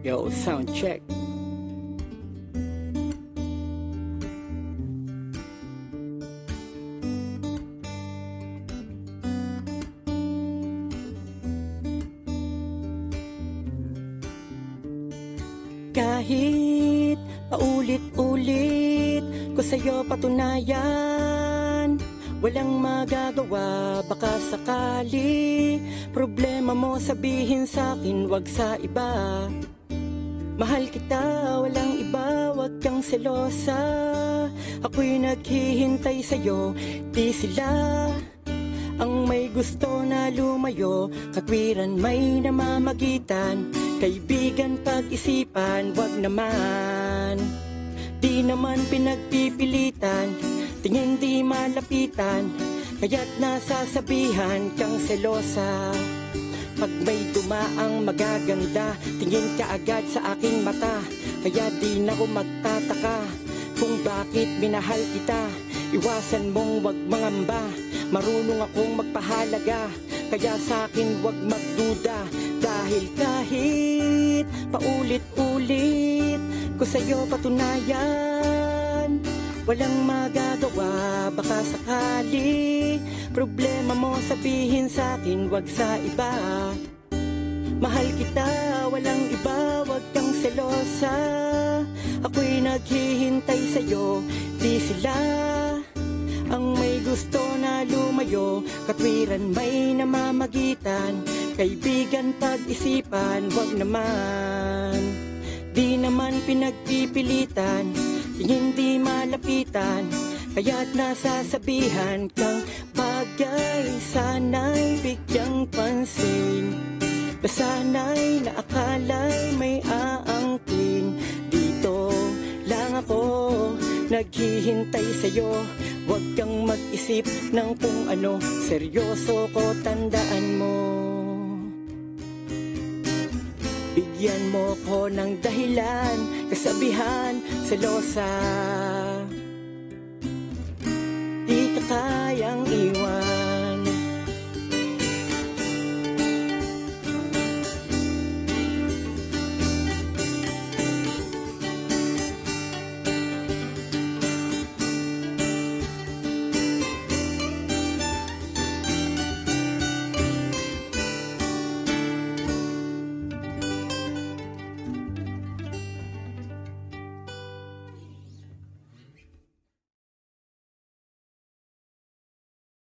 Yo, sound check. Kahit paulit-ulit ko sa'yo patunayan, walang magagawa, baka sakali problema mo sabihin sa'kin, wag sa iba. Mahal kita, walang iba, wag kang selosa. Ako'y naghihintay sa'yo, di sila ang may gusto na lumayo. Katwiran may namamagitan, kaibigan pag-isipan, wag naman. Di naman pinagpipilitan, tingin di malapitan, kaya't nasasabihan kang selosa. Pag may dumaang magaganda, tingin ka agad sa aking mata, kaya di na ako magtataka kung bakit minahal kita. Iwasan mong wag mangamba, marunong akong magpahalaga, kaya sa'kin wag magduda. Dahil kahit paulit-ulit ko sa'yo patunayan, walang magagawa, baka sakali problema mo sabihin sa'kin, wag sa iba. Mahal kita, walang iba, wag kang selosa. Ako'y naghihintay sa'yo, di sila ang may gusto na lumayo. Katwiran may namamagitan, kaibigan pag-isipan, wag naman. Di naman pinagpipilitan, tingin di malapitan, kaya't nasasabihan kang bagay. Sana'y bigyang pansin, sana'y naakala'y may aangkin. Dito lang ako naghihintay sa'yo, wag kang mag-isip ng kung ano, seryoso ko, tandaan mo. Bigyan mo ko ng dahilan, kasabihan, selosa.